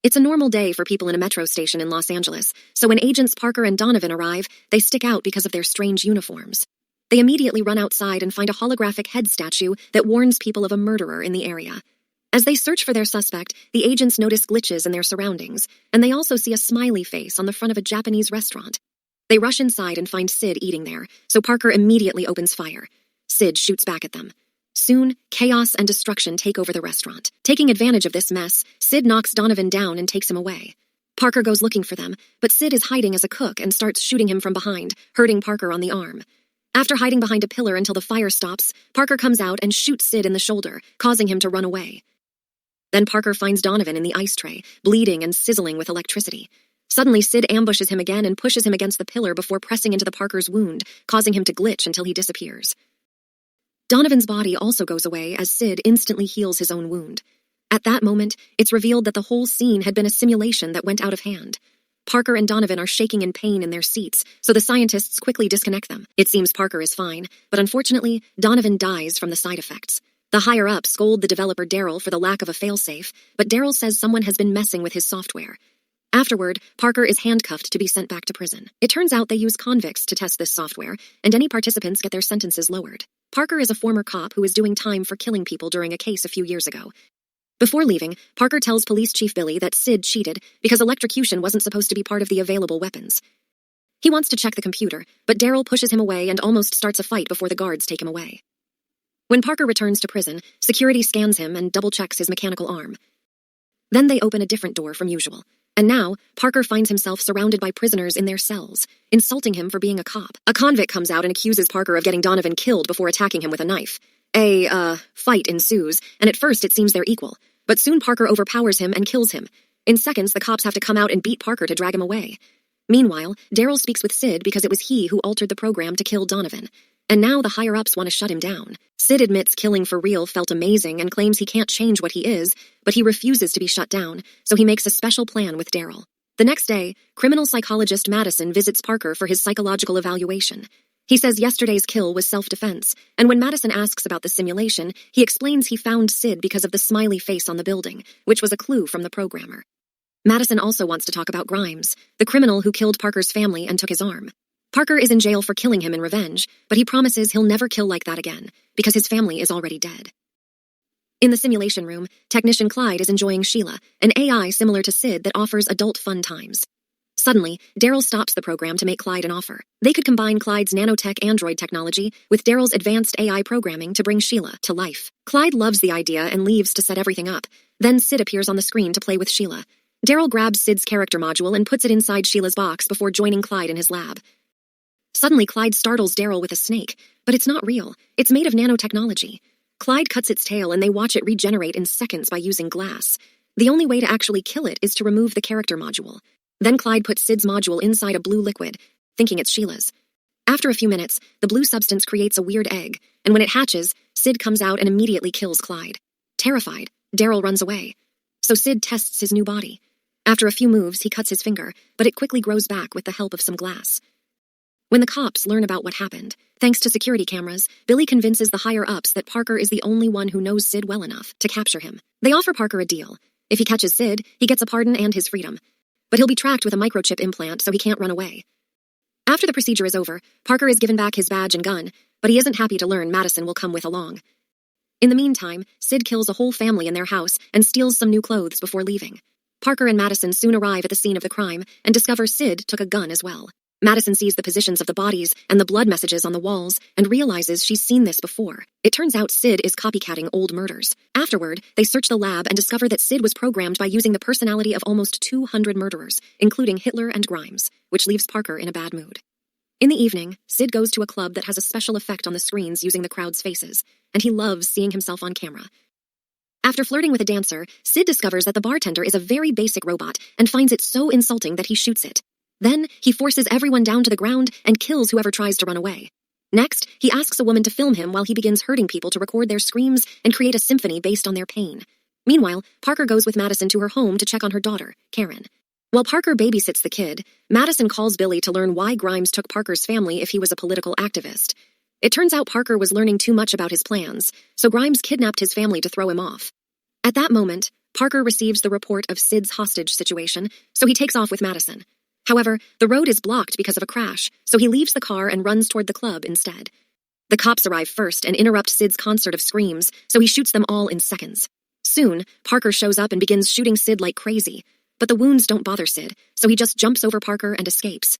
It's a normal day for people in a metro station in Los Angeles, so when agents Parker and Donovan arrive, they stick out because of their strange uniforms. They immediately run outside and find a holographic head statue that warns people of a murderer in the area. As they search for their suspect, the agents notice glitches in their surroundings, and they also see a smiley face on the front of a Japanese restaurant. They rush inside and find Sid eating there, so Parker immediately opens fire. Sid shoots back at them. Soon, chaos and destruction take over the restaurant. Taking advantage of this mess, Sid knocks Donovan down and takes him away. Parker goes looking for them, but Sid is hiding as a cook and starts shooting him from behind, hurting Parker on the arm. After hiding behind a pillar until the fire stops, Parker comes out and shoots Sid in the shoulder, causing him to run away. Then Parker finds Donovan in the ice tray, bleeding and sizzling with electricity. Suddenly, Sid ambushes him again and pushes him against the pillar before pressing into the Parker's wound, causing him to glitch until he disappears. Donovan's body also goes away as Sid instantly heals his own wound. At that moment, it's revealed that the whole scene had been a simulation that went out of hand. Parker and Donovan are shaking in pain in their seats, so the scientists quickly disconnect them. It seems Parker is fine, but unfortunately, Donovan dies from the side effects. The higher-ups scold the developer Daryl for the lack of a failsafe, but Daryl says someone has been messing with his software. Afterward, Parker is handcuffed to be sent back to prison. It turns out they use convicts to test this software, and any participants get their sentences lowered. Parker is a former cop who is doing time for killing people during a case a few years ago. Before leaving, Parker tells Police Chief Billy that Sid cheated because electrocution wasn't supposed to be part of the available weapons. He wants to check the computer, but Daryl pushes him away and almost starts a fight before the guards take him away. When Parker returns to prison, security scans him and double-checks his mechanical arm. Then they open a different door from usual. And now, Parker finds himself surrounded by prisoners in their cells, insulting him for being a cop. A convict comes out and accuses Parker of getting Donovan killed before attacking him with a knife. A fight ensues, and at first it seems they're equal. But soon Parker overpowers him and kills him. In seconds, the cops have to come out and beat Parker to drag him away. Meanwhile, Daryl speaks with Sid because it was he who altered the program to kill Donovan. And now the higher-ups want to shut him down. Sid admits killing for real felt amazing and claims he can't change what he is, but he refuses to be shut down, so he makes a special plan with Daryl. The next day, criminal psychologist Madison visits Parker for his psychological evaluation. He says yesterday's kill was self-defense, and when Madison asks about the simulation, he explains he found Sid because of the smiley face on the building, which was a clue from the programmer. Madison also wants to talk about Grimes, the criminal who killed Parker's family and took his arm. Parker is in jail for killing him in revenge, but he promises he'll never kill like that again, because his family is already dead. In the simulation room, technician Clyde is enjoying Sheila, an AI similar to Sid that offers adult fun times. Suddenly, Daryl stops the program to make Clyde an offer. They could combine Clyde's nanotech android technology with Daryl's advanced AI programming to bring Sheila to life. Clyde loves the idea and leaves to set everything up. Then Sid appears on the screen to play with Sheila. Daryl grabs Sid's character module and puts it inside Sheila's box before joining Clyde in his lab. Suddenly, Clyde startles Daryl with a snake, but it's not real. It's made of nanotechnology. Clyde cuts its tail and they watch it regenerate in seconds by using glass. The only way to actually kill it is to remove the character module. Then Clyde puts Sid's module inside a blue liquid, thinking it's Sheila's. After a few minutes, the blue substance creates a weird egg, and when it hatches, Sid comes out and immediately kills Clyde. Terrified, Daryl runs away. So Sid tests his new body. After a few moves, he cuts his finger, but it quickly grows back with the help of some glass. When the cops learn about what happened, thanks to security cameras, Billy convinces the higher-ups that Parker is the only one who knows Sid well enough to capture him. They offer Parker a deal. If he catches Sid, he gets a pardon and his freedom. But he'll be tracked with a microchip implant so he can't run away. After the procedure is over, Parker is given back his badge and gun, but he isn't happy to learn Madison will come with along. In the meantime, Sid kills a whole family in their house and steals some new clothes before leaving. Parker and Madison soon arrive at the scene of the crime and discover Sid took a gun as well. Madison sees the positions of the bodies and the blood messages on the walls and realizes she's seen this before. It turns out Sid is copycatting old murders. Afterward, they search the lab and discover that Sid was programmed by using the personality of almost 200 murderers, including Hitler and Grimes, which leaves Parker in a bad mood. In the evening, Sid goes to a club that has a special effect on the screens using the crowd's faces, and he loves seeing himself on camera. After flirting with a dancer, Sid discovers that the bartender is a very basic robot and finds it so insulting that he shoots it. Then, he forces everyone down to the ground and kills whoever tries to run away. Next, he asks a woman to film him while he begins hurting people to record their screams and create a symphony based on their pain. Meanwhile, Parker goes with Madison to her home to check on her daughter, Karen. While Parker babysits the kid, Madison calls Billy to learn why Grimes took Parker's family if he was a political activist. It turns out Parker was learning too much about his plans, so Grimes kidnapped his family to throw him off. At that moment, Parker receives the report of Sid's hostage situation, so he takes off with Madison. However, the road is blocked because of a crash, so he leaves the car and runs toward the club instead. The cops arrive first and interrupt Sid's concert of screams, so he shoots them all in seconds. Soon, Parker shows up and begins shooting Sid like crazy, but the wounds don't bother Sid, so he just jumps over Parker and escapes.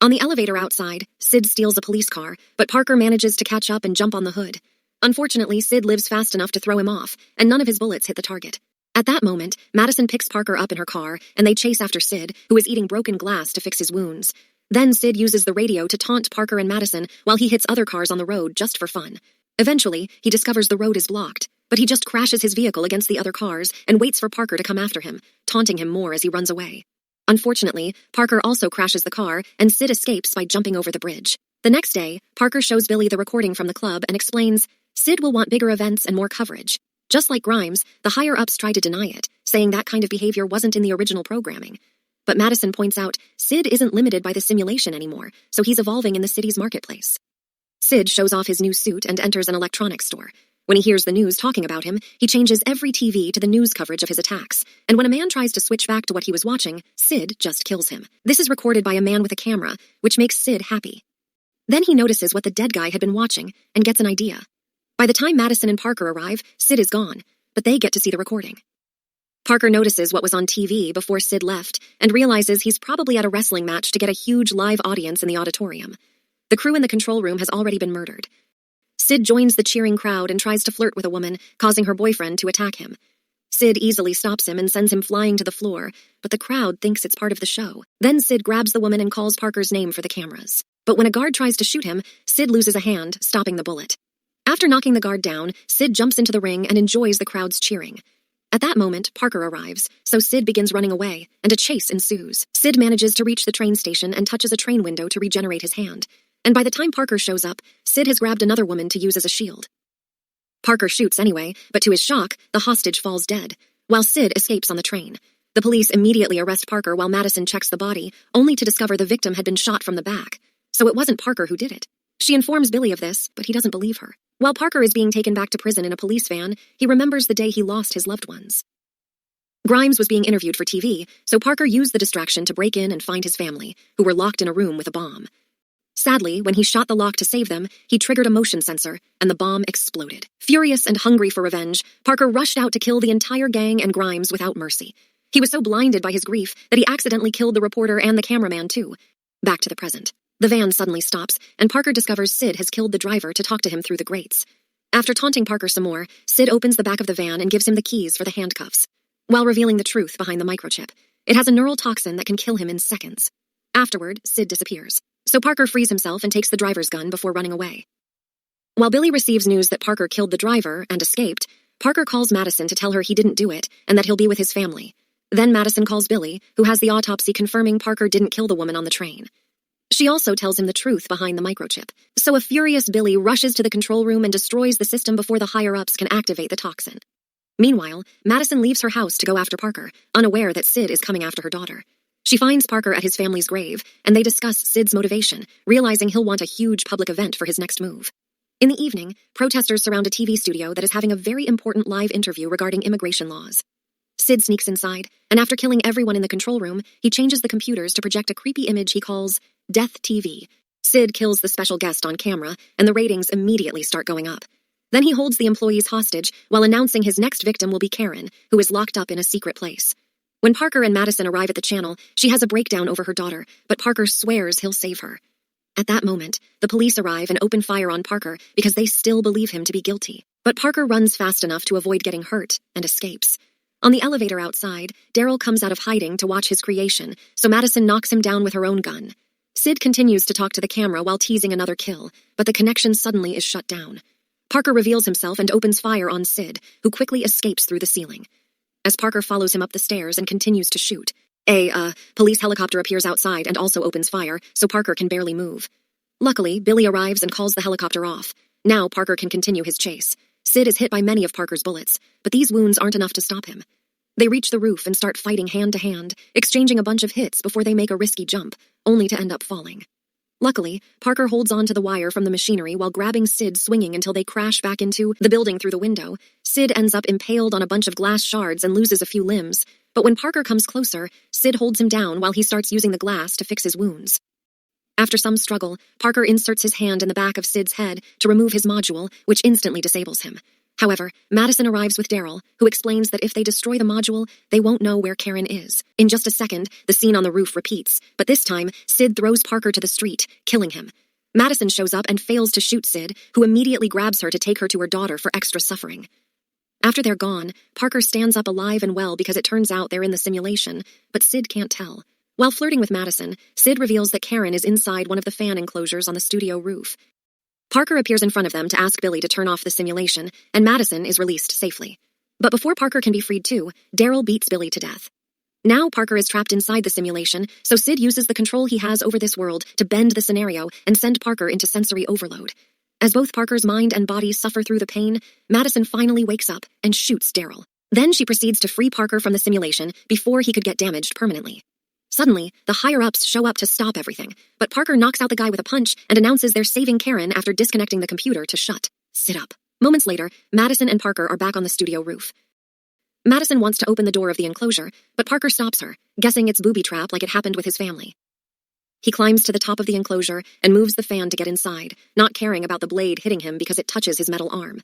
On the elevator outside, Sid steals a police car, but Parker manages to catch up and jump on the hood. Unfortunately, Sid lives fast enough to throw him off, and none of his bullets hit the target. At that moment, Madison picks Parker up in her car, and they chase after Sid, who is eating broken glass to fix his wounds. Then Sid uses the radio to taunt Parker and Madison while he hits other cars on the road just for fun. Eventually, he discovers the road is blocked, but he just crashes his vehicle against the other cars and waits for Parker to come after him, taunting him more as he runs away. Unfortunately, Parker also crashes the car, and Sid escapes by jumping over the bridge. The next day, Parker shows Billy the recording from the club and explains, Sid will want bigger events and more coverage. Just like Grimes, the higher-ups try to deny it, saying that kind of behavior wasn't in the original programming. But Madison points out Sid isn't limited by the simulation anymore, so he's evolving in the city's marketplace. Sid shows off his new suit and enters an electronics store. When he hears the news talking about him, he changes every TV to the news coverage of his attacks, and when a man tries to switch back to what he was watching, Sid just kills him. This is recorded by a man with a camera, which makes Sid happy. Then he notices what the dead guy had been watching and gets an idea. By the time Madison and Parker arrive, Sid is gone, but they get to see the recording. Parker notices what was on TV before Sid left and realizes he's probably at a wrestling match to get a huge live audience in the auditorium. The crew in the control room has already been murdered. Sid joins the cheering crowd and tries to flirt with a woman, causing her boyfriend to attack him. Sid easily stops him and sends him flying to the floor, but the crowd thinks it's part of the show. Then Sid grabs the woman and calls Parker's name for the cameras. But when a guard tries to shoot him, Sid loses a hand, stopping the bullet. After knocking the guard down, Sid jumps into the ring and enjoys the crowd's cheering. At that moment, Parker arrives, so Sid begins running away, and a chase ensues. Sid manages to reach the train station and touches a train window to regenerate his hand. And by the time Parker shows up, Sid has grabbed another woman to use as a shield. Parker shoots anyway, but to his shock, the hostage falls dead, while Sid escapes on the train. The police immediately arrest Parker while Madison checks the body, only to discover the victim had been shot from the back. So it wasn't Parker who did it. She informs Billy of this, but he doesn't believe her. While Parker is being taken back to prison in a police van, he remembers the day he lost his loved ones. Grimes was being interviewed for TV, so Parker used the distraction to break in and find his family, who were locked in a room with a bomb. Sadly, when he shot the lock to save them, he triggered a motion sensor, and the bomb exploded. Furious and hungry for revenge, Parker rushed out to kill the entire gang and Grimes without mercy. He was so blinded by his grief that he accidentally killed the reporter and the cameraman too. Back to the present. The van suddenly stops, and Parker discovers Sid has killed the driver to talk to him through the grates. After taunting Parker some more, Sid opens the back of the van and gives him the keys for the handcuffs, while revealing the truth behind the microchip. It has a neural toxin that can kill him in seconds. Afterward, Sid disappears. So Parker frees himself and takes the driver's gun before running away. While Billy receives news that Parker killed the driver and escaped, Parker calls Madison to tell her he didn't do it and that he'll be with his family. Then Madison calls Billy, who has the autopsy confirming Parker didn't kill the woman on the train. She also tells him the truth behind the microchip. So a furious Billy rushes to the control room and destroys the system before the higher-ups can activate the toxin. Meanwhile, Madison leaves her house to go after Parker, unaware that Sid is coming after her daughter. She finds Parker at his family's grave, and they discuss Sid's motivation, realizing he'll want a huge public event for his next move. In the evening, protesters surround a TV studio that is having a very important live interview regarding immigration laws. Sid sneaks inside, and after killing everyone in the control room, he changes the computers to project a creepy image he calls Death TV. Sid kills the special guest on camera, and the ratings immediately start going up. Then he holds the employees hostage while announcing his next victim will be Karen, who is locked up in a secret place. When Parker and Madison arrive at the channel, she has a breakdown over her daughter, but Parker swears he'll save her. At that moment, the police arrive and open fire on Parker because they still believe him to be guilty. But Parker runs fast enough to avoid getting hurt and escapes. On the elevator outside, Daryl comes out of hiding to watch his creation, so Madison knocks him down with her own gun. Sid continues to talk to the camera while teasing another kill, but the connection suddenly is shut down. Parker reveals himself and opens fire on Sid, who quickly escapes through the ceiling. As Parker follows him up the stairs and continues to shoot, a police helicopter appears outside and also opens fire, so Parker can barely move. Luckily, Billy arrives and calls the helicopter off. Now Parker can continue his chase. Sid is hit by many of Parker's bullets, but these wounds aren't enough to stop him. They reach the roof and start fighting hand to hand, exchanging a bunch of hits before they make a risky jump, only to end up falling. Luckily, Parker holds on to the wire from the machinery while grabbing Sid, swinging until they crash back into the building through the window. Sid ends up impaled on a bunch of glass shards and loses a few limbs. But when Parker comes closer, Sid holds him down while he starts using the glass to fix his wounds. After some struggle, Parker inserts his hand in the back of Sid's head to remove his module, which instantly disables him. However, Madison arrives with Daryl, who explains that if they destroy the module, they won't know where Karen is. In just a second, the scene on the roof repeats, but this time, Sid throws Parker to the street, killing him. Madison shows up and fails to shoot Sid, who immediately grabs her to take her to her daughter for extra suffering. After they're gone, Parker stands up alive and well because it turns out they're in the simulation, but Sid can't tell. While flirting with Madison, Sid reveals that Karen is inside one of the fan enclosures on the studio roof. Parker appears in front of them to ask Billy to turn off the simulation, and Madison is released safely. But before Parker can be freed too, Daryl beats Billy to death. Now Parker is trapped inside the simulation, so Sid uses the control he has over this world to bend the scenario and send Parker into sensory overload. As both Parker's mind and body suffer through the pain, Madison finally wakes up and shoots Daryl. Then she proceeds to free Parker from the simulation before he could get damaged permanently. Suddenly, the higher-ups show up to stop everything, but Parker knocks out the guy with a punch and announces they're saving Karen after disconnecting the computer to shut Sid up. Moments later, Madison and Parker are back on the studio roof. Madison wants to open the door of the enclosure, but Parker stops her, guessing it's booby trap like it happened with his family. He climbs to the top of the enclosure and moves the fan to get inside, not caring about the blade hitting him because it touches his metal arm.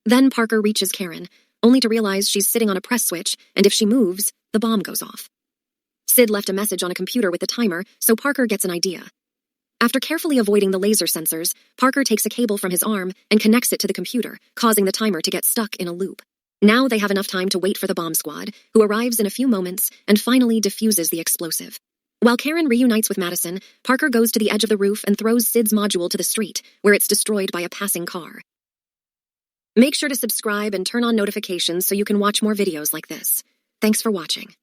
Then Parker reaches Karen, only to realize she's sitting on a press switch, and if she moves, the bomb goes off. Sid left a message on a computer with the timer, so Parker gets an idea. After carefully avoiding the laser sensors, Parker takes a cable from his arm and connects it to the computer, causing the timer to get stuck in a loop. Now they have enough time to wait for the bomb squad, who arrives in a few moments and finally defuses the explosive. While Karen reunites with Madison, Parker goes to the edge of the roof and throws Sid's module to the street, where it's destroyed by a passing car. Make sure to subscribe and turn on notifications so you can watch more videos like this. Thanks for watching.